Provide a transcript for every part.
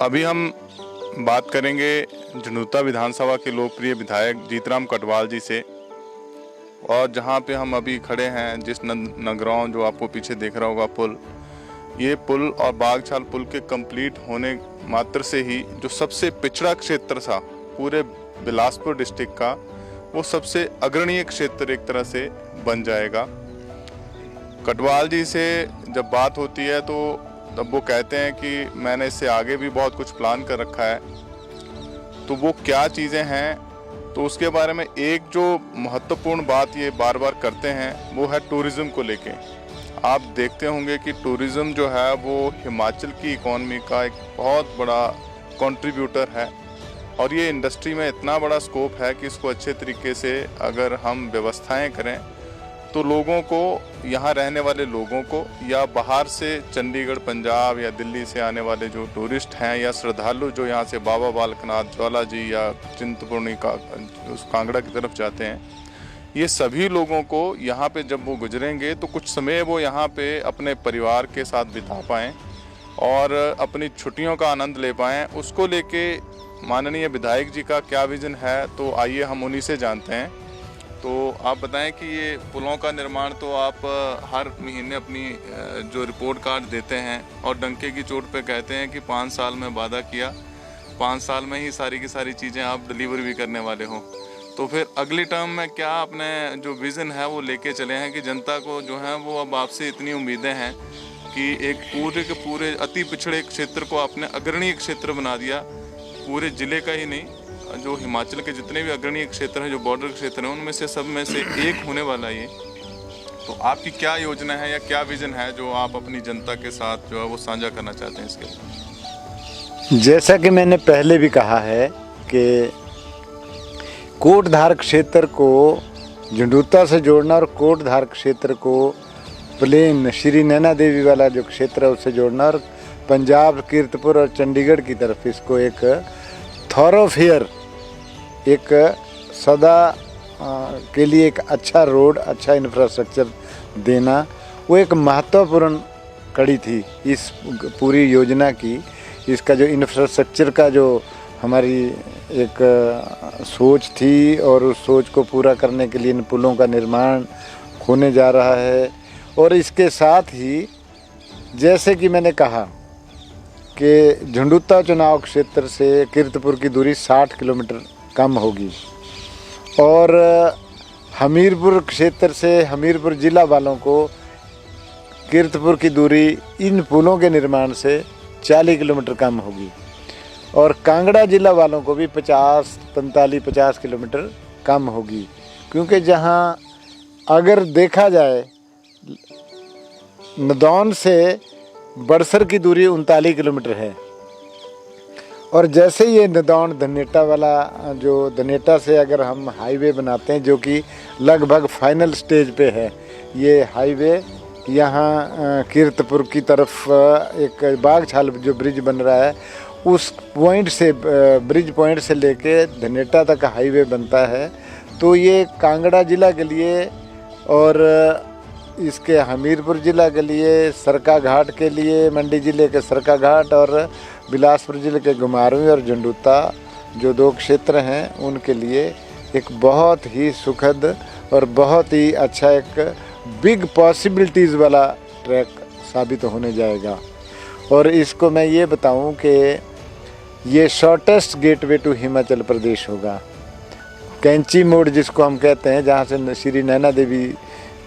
अभी हम बात करेंगे झंडूता विधानसभा के लोकप्रिय विधायक जीतराम कटवाल जी से। और जहां पे हम अभी खड़े हैं, जिस नगरांव जो आपको पीछे देख रहा होगा पुल, ये पुल और बागछाल पुल के कंप्लीट होने मात्र से ही जो सबसे पिछड़ा क्षेत्र था पूरे बिलासपुर डिस्ट्रिक्ट का, वो सबसे अग्रणीय क्षेत्र एक तरह से बन जाएगा। कटवाल जी से जब बात होती है तो तब वो कहते हैं कि मैंने इससे आगे भी बहुत कुछ प्लान कर रखा है। तो वो क्या चीज़ें हैं, तो उसके बारे में एक जो महत्वपूर्ण बात ये बार बार करते हैं वो है टूरिज़्म को लेके। आप देखते होंगे कि टूरिज़्म जो है वो हिमाचल की इकॉनमी का एक बहुत बड़ा कंट्रीब्यूटर है और ये इंडस्ट्री में इतना बड़ा स्कोप है कि इसको अच्छे तरीके से अगर हम व्यवस्थाएं करें तो लोगों को, यहाँ रहने वाले लोगों को, या बाहर से चंडीगढ़, पंजाब या दिल्ली से आने वाले जो टूरिस्ट हैं या श्रद्धालु जो यहाँ से बाबा बालकनाथ, ज्वाला जी या चिंतपूर्णी का उस कांगड़ा की तरफ जाते हैं, ये सभी लोगों को यहाँ पे जब वो गुजरेंगे तो कुछ समय वो यहाँ पे अपने परिवार के साथ बिता पाएँ और अपनी छुट्टियों का आनंद ले पाएँ। उसको लेके माननीय विधायक जी का क्या विज़न है, तो आइए हम उन्हीं से जानते हैं। तो आप बताएं कि ये पुलों का निर्माण तो आप हर महीने अपनी जो रिपोर्ट कार्ड देते हैं और डंके की चोट पे कहते हैं कि 5 साल में वादा किया, 5 साल में ही सारी की सारी चीज़ें आप डिलीवर भी करने वाले हो। तो फिर अगली टर्म में क्या अपने जो विज़न है वो लेके चले हैं कि जनता को जो है वो अब आपसे इतनी उम्मीदें हैं कि एक पूरे के पूरे अति पिछड़े क्षेत्र को आपने अग्रणीय क्षेत्र बना दिया, पूरे ज़िले का ही नहीं, जो हिमाचल के जितने भी अग्रणीय क्षेत्र हैं, जो बॉर्डर क्षेत्र हैं, उनमें से सब में से एक होने वाला ये। तो आपकी क्या योजना है या क्या विज़न है जो आप अपनी जनता के साथ जो है वो साझा करना चाहते हैं इसके लिए? जैसा कि मैंने पहले भी कहा है कि कोटधार क्षेत्र को झंडूता से जोड़ना और कोटधार क्षेत्र को प्लेन श्री नैना देवी वाला जो क्षेत्र है उससे जोड़ना और पंजाब, कीरतपुर और चंडीगढ़ की तरफ इसको एक थॉरोफेयर, एक सदा के लिए एक अच्छा रोड, अच्छा इंफ्रास्ट्रक्चर देना, वो एक महत्वपूर्ण कड़ी थी इस पूरी योजना की। इसका जो इंफ्रास्ट्रक्चर का जो हमारी एक सोच थी और उस सोच को पूरा करने के लिए इन पुलों का निर्माण होने जा रहा है। और इसके साथ ही जैसे कि मैंने कहा कि झंडूता चुनाव क्षेत्र से कीरतपुर की दूरी 60 किलोमीटर कम होगी और हमीरपुर क्षेत्र से हमीरपुर ज़िला वालों को कीरतपुर की दूरी इन पुलों के निर्माण से 40 किलोमीटर कम होगी और कांगड़ा ज़िला वालों को भी 50 किलोमीटर कम होगी। क्योंकि जहां अगर देखा जाए नदौन से बड़सर की दूरी 39 किलोमीटर है और जैसे ये नदौन धनेटा वाला, जो धनेटा से अगर हम हाईवे बनाते हैं जो कि लगभग फाइनल स्टेज पे है, ये हाईवे यहाँ कीरतपुर की तरफ एक बागछाल जो ब्रिज बन रहा है उस पॉइंट से, ब्रिज पॉइंट से लेके धनेटा तक हाईवे बनता है। तो ये कांगड़ा ज़िला के लिए और इसके हमीरपुर ज़िला के लिए, सरका घाट के लिए, मंडी ज़िले के सरका घाट और बिलासपुर ज़िले के घुमारवीं और झंडूता जो 2 क्षेत्र हैं उनके लिए एक बहुत ही सुखद और बहुत ही अच्छा एक बिग पॉसिबिलिटीज़ वाला ट्रैक साबित होने जाएगा। और इसको मैं ये बताऊं कि ये shortest gateway to Himachal Pradesh होगा। कैंची मोड़ जिसको हम कहते हैं, जहाँ से श्री नैना देवी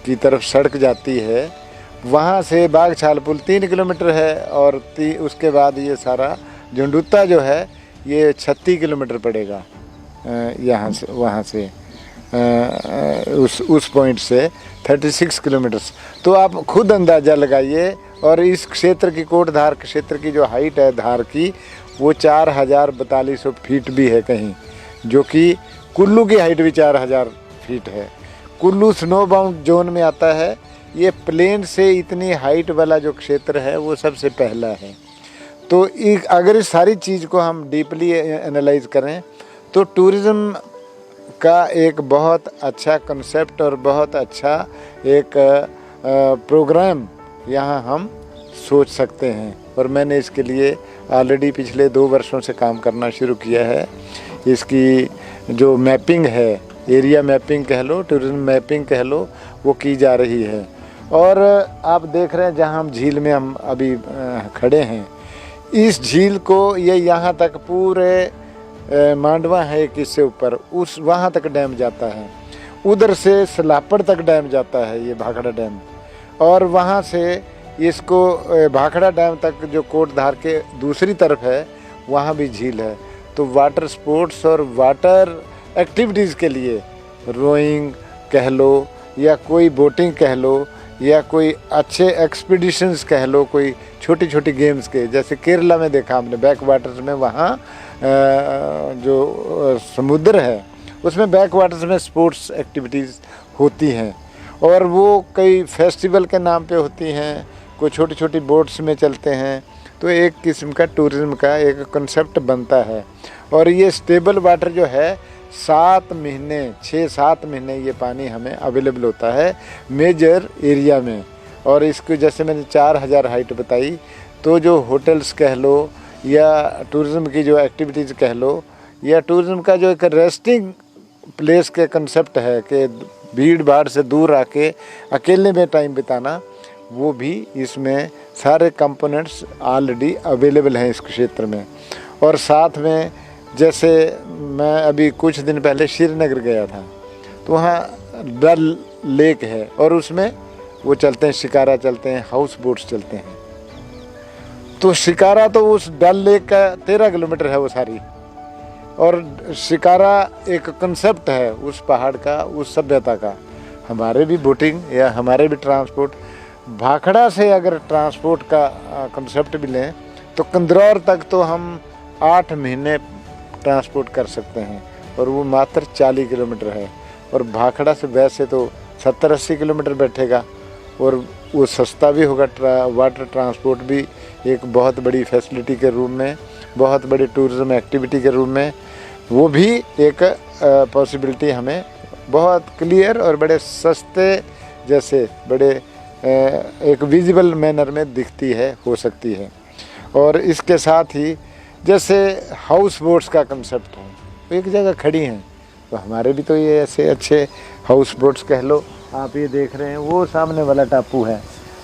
की तरफ सड़क जाती है, वहाँ से बागछाल पुल 3 किलोमीटर है और उसके बाद ये सारा झंडूता जो है ये 36 किलोमीटर पड़ेगा यहाँ से, वहाँ से उस पॉइंट से 36 किलोमीटर्स। तो आप खुद अंदाज़ा लगाइए। और इस क्षेत्र की, कोटधार क्षेत्र की जो हाइट है धार की, वो 4,4200 फीट भी है कहीं, जो कि कुल्लू की हाइट भी 4,000 फीट है। कुल्लू स्नो बाउंड जोन में आता है। ये प्लेन से इतनी हाइट वाला जो क्षेत्र है वो सबसे पहला है। तो अगर इस सारी चीज़ को हम डीपली एनालाइज करें तो टूरिज़्म का एक बहुत अच्छा कंसेप्ट और बहुत अच्छा एक प्रोग्राम यहाँ हम सोच सकते हैं। और मैंने इसके लिए ऑलरेडी पिछले 2 वर्षों से काम करना शुरू किया है। इसकी जो मैपिंग है, एरिया मैपिंग कह लो, टूरिज्म मैपिंग कह लो, वो की जा रही है। और आप देख रहे हैं जहाँ हम झील में हम अभी खड़े हैं, इस झील को ये यहाँ तक पूरे मांडवा है एक इससे ऊपर, उस वहाँ तक डैम जाता है, उधर से सलापड़ तक डैम जाता है ये भाखड़ा डैम, और वहाँ से इसको भाखड़ा डैम तक जो कोटधार के दूसरी तरफ है वहाँ भी झील है। तो वाटर स्पोर्ट्स और वाटर एक्टिविटीज़ के लिए रोइंग कह लो या कोई बोटिंग कह लो या कोई अच्छे एक्सपीडिशंस कह लो, कोई छोटी छोटी गेम्स के, जैसे केरला में देखा हमने बैक वाटर्स में, वहाँ जो समुद्र है उसमें बैक वाटर्स में स्पोर्ट्स एक्टिविटीज़ होती हैं, और वो कई फेस्टिवल के नाम पे होती हैं, कोई छोटी छोटी बोट्स में चलते हैं। तो एक किस्म का टूरिज्म का एक कंसेप्ट बनता है। और ये स्टेबल वाटर जो है 7 महीने 6-7 महीने ये पानी हमें अवेलेबल होता है मेजर एरिया में। और इसको जैसे मैंने 4000 हाइट बताई, तो जो होटल्स कह लो या टूरिज़्म की जो एक्टिविटीज़ कह लो या टूरिज़्म का जो एक रेस्टिंग प्लेस के कंसेप्ट है कि भीड़ भाड़ से दूर आके अकेले में टाइम बिताना, वो भी इसमें सारे कंपोनेंट्स ऑलरेडी अवेलेबल हैं इस क्षेत्र में। और साथ में जैसे मैं अभी कुछ दिन पहले श्रीनगर गया था, तो वहाँ डल लेक है और उसमें वो चलते हैं, शिकारा चलते हैं, हाउस बोट्स चलते हैं। तो शिकारा तो उस डल लेक का 13 किलोमीटर है वो सारी, और शिकारा एक कंसेप्ट है उस पहाड़ का, उस सभ्यता का। हमारे भी बोटिंग या हमारे भी ट्रांसपोर्ट, भाखड़ा से अगर ट्रांसपोर्ट का कंसेप्ट भी लें तो कंदरौर तक तो हम 8 महीने ट्रांसपोर्ट कर सकते हैं, और वो मात्र 40 किलोमीटर है। और भाखड़ा से वैसे तो 70-80 किलोमीटर बैठेगा, और वो सस्ता भी होगा। वाटर ट्रांसपोर्ट भी एक बहुत बड़ी फैसिलिटी के रूप में, बहुत बड़ी टूरिज्म एक्टिविटी के रूप में, वो भी एक पॉसिबिलिटी हमें बहुत क्लियर और बड़े सस्ते जैसे बड़े एक विजिबल मैनर में दिखती है, हो सकती है। और इसके साथ ही जैसे हाउस बोट्स का कंसेप्ट है, वो एक जगह खड़ी हैं, तो हमारे भी तो ये ऐसे अच्छे हाउस बोट्स कह लो। आप ये देख रहे हैं वो सामने वाला टापू है,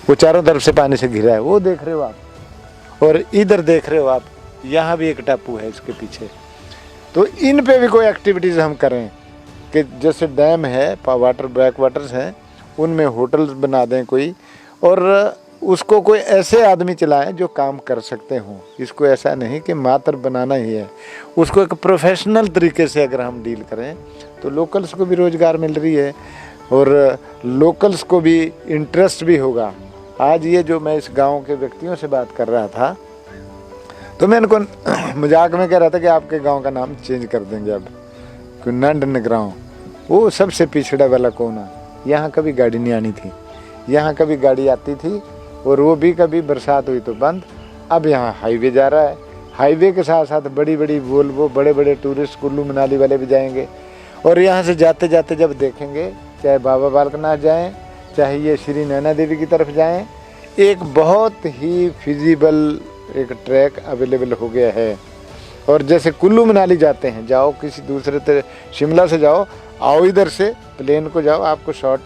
वो चारों तरफ से पानी से घिरा है, वो देख रहे हो आप, और इधर देख रहे हो आप, यहाँ भी एक टापू है इसके पीछे। तो इन पे भी कोई एक्टिविटीज़ हम करें कि जैसे डैम है, वाटर बैक वाटर्स हैं, उनमें होटल्स बना दें कोई, और उसको कोई ऐसे आदमी चलाएं जो काम कर सकते हों। इसको ऐसा नहीं कि मात्र बनाना ही है, उसको एक प्रोफेशनल तरीके से अगर हम डील करें तो लोकल्स को भी रोज़गार मिल रही है और लोकल्स को भी इंटरेस्ट भी होगा। आज ये जो मैं इस गांव के व्यक्तियों से बात कर रहा था, तो मैं इनको मजाक में कह रहा था कि आपके गांव का नाम चेंज कर देंगे अब, नंडन गाँव, वो सबसे पिछड़ा वाला कोना। यहाँ कभी गाड़ी नहीं आनी थी, यहाँ कभी गाड़ी आती थी और वो भी कभी बरसात हुई तो बंद। अब यहाँ हाईवे जा रहा है, हाईवे के साथ साथ बड़ी बड़ी वोल्वो, बड़े बड़े टूरिस्ट कुल्लू मनाली वाले भी जाएंगे। और यहाँ से जाते जाते जब देखेंगे, चाहे बाबा बालकनाथ जाएं, चाहे ये श्री नैना देवी की तरफ जाएं, एक बहुत ही फिजिबल एक ट्रैक अवेलेबल हो गया है। और जैसे कुल्लू मनाली जाते हैं, जाओ किसी दूसरे शिमला से जाओ, आओ इधर से प्लेन को जाओ, आपको शॉर्ट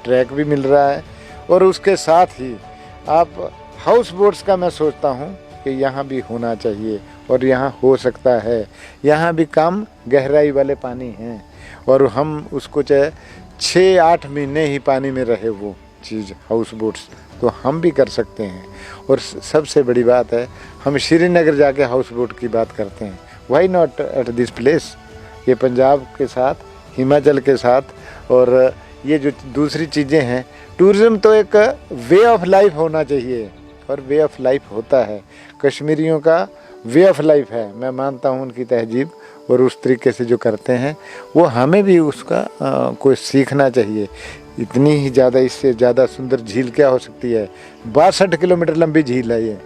ट्रैक भी मिल रहा है। और उसके साथ ही आप हाउस बोट्स का मैं सोचता हूँ कि यहाँ भी होना चाहिए, और यहाँ हो सकता है। यहाँ भी कम गहराई वाले पानी हैं, और हम उसको चाहे 6-8 महीने ही पानी में रहे वो चीज़ हाउस बोट्स, तो हम भी कर सकते हैं। और सबसे बड़ी बात है, हम श्रीनगर जाके हाउस बोट की बात करते हैं, why not at this place. ये पंजाब के साथ, हिमाचल के साथ, और ये जो दूसरी चीज़ें हैं, टूरिज़्म तो एक वे ऑफ लाइफ होना चाहिए, और वे ऑफ लाइफ होता है। कश्मीरियों का वे ऑफ लाइफ है, मैं मानता हूँ उनकी तहजीब, और उस तरीके से जो करते हैं वो हमें भी उसका कोई सीखना चाहिए। इतनी ही ज़्यादा, इससे ज़्यादा सुंदर झील क्या हो सकती है। 62 किलोमीटर लंबी झील है ये,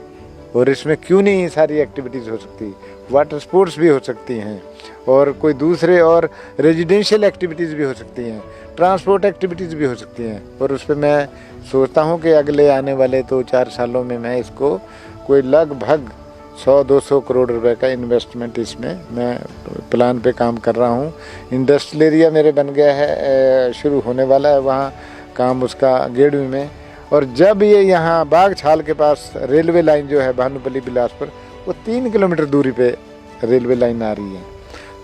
और इसमें क्यों नहीं सारी एक्टिविटीज़ हो सकती, वाटर स्पोर्ट्स भी हो सकती हैं, और कोई दूसरे और रेजिडेंशियल एक्टिविटीज़ भी हो सकती हैं, ट्रांसपोर्ट एक्टिविटीज़ भी हो सकती हैं। और उस पर मैं सोचता हूँ कि अगले आने वाले 2-4 सालों में मैं इसको कोई लगभग 100-200 करोड़ रुपए का इन्वेस्टमेंट इसमें मैं प्लान पे काम कर रहा हूँ। इंडस्ट्रियल एरिया मेरे बन गया है, शुरू होने वाला है वहाँ काम उसका गेड़वी में। और जब ये यहाँ बागछाल के पास रेलवे लाइन जो है भानुपल्ली बिलासपुर, वो 3 किलोमीटर दूरी पे रेलवे लाइन आ रही है,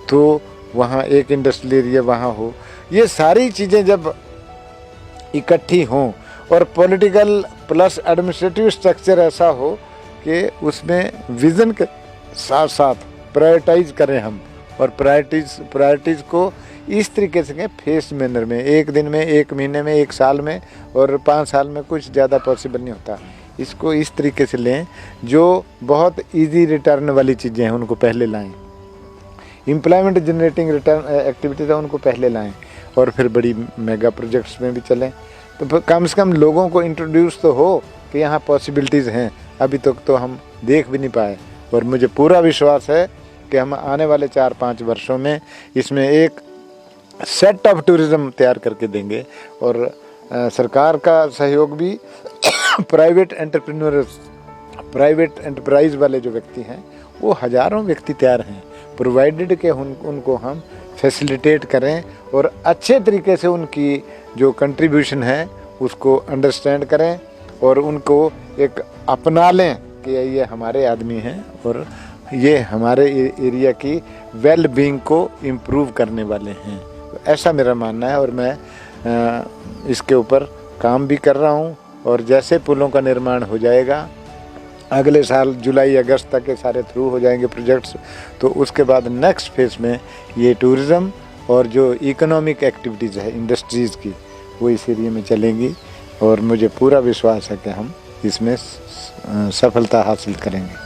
तो वहाँ एक इंडस्ट्रियल एरिया वहाँ हो। ये सारी चीज़ें जब इकट्ठी हों और पॉलिटिकल प्लस एडमिनिस्ट्रेटिव स्ट्रक्चर ऐसा हो कि उसमें विज़न के साथ साथ प्रायोरिटाइज करें हम, और प्रायोरिटीज़ को इस तरीके से फेस मैनर में, एक दिन में, एक महीने में, एक साल में और 5 साल में कुछ ज़्यादा पॉसिबल नहीं होता। इसको इस तरीके से लें जो बहुत इजी रिटर्न वाली चीज़ें हैं उनको पहले लाएं, एम्प्लॉयमेंट जनरेटिंग रिटर्न एक्टिविटीज़ है उनको पहले लाएं, और फिर बड़ी मेगा प्रोजेक्ट्स में भी चलें। तो कम से कम लोगों को इंट्रोड्यूस तो हो कि यहाँ पॉसिबिलिटीज़ हैं। अभी तक तो हम देख भी नहीं पाए, और मुझे पूरा विश्वास है कि हम आने वाले 4-5 वर्षों में इसमें एक सेट ऑफ टूरिज़्म तैयार करके देंगे। और सरकार का सहयोग भी प्राइवेट एंटरप्राइज वाले जो व्यक्ति हैं वो हज़ारों व्यक्ति तैयार हैं, प्रोवाइडेड के उनको हम फैसिलिटेट करें और अच्छे तरीके से उनकी जो कंट्रीब्यूशन है उसको अंडरस्टैंड करें और उनको एक अपना लें कि ये हमारे आदमी हैं और ये हमारे एरिया की वेल बीइंग को इम्प्रूव करने वाले हैं। तो ऐसा मेरा मानना है, और मैं इसके ऊपर काम भी कर रहा हूँ। और जैसे पुलों का निर्माण हो जाएगा, अगले साल जुलाई अगस्त तक के सारे थ्रू हो जाएंगे प्रोजेक्ट्स, तो उसके बाद नेक्स्ट फेज़ में ये टूरिज़्म और जो इकोनॉमिक एक्टिविटीज़ है इंडस्ट्रीज़ की, वो इस एरिया में चलेंगी। और मुझे पूरा विश्वास है कि हम इसमें सफलता हासिल करेंगे।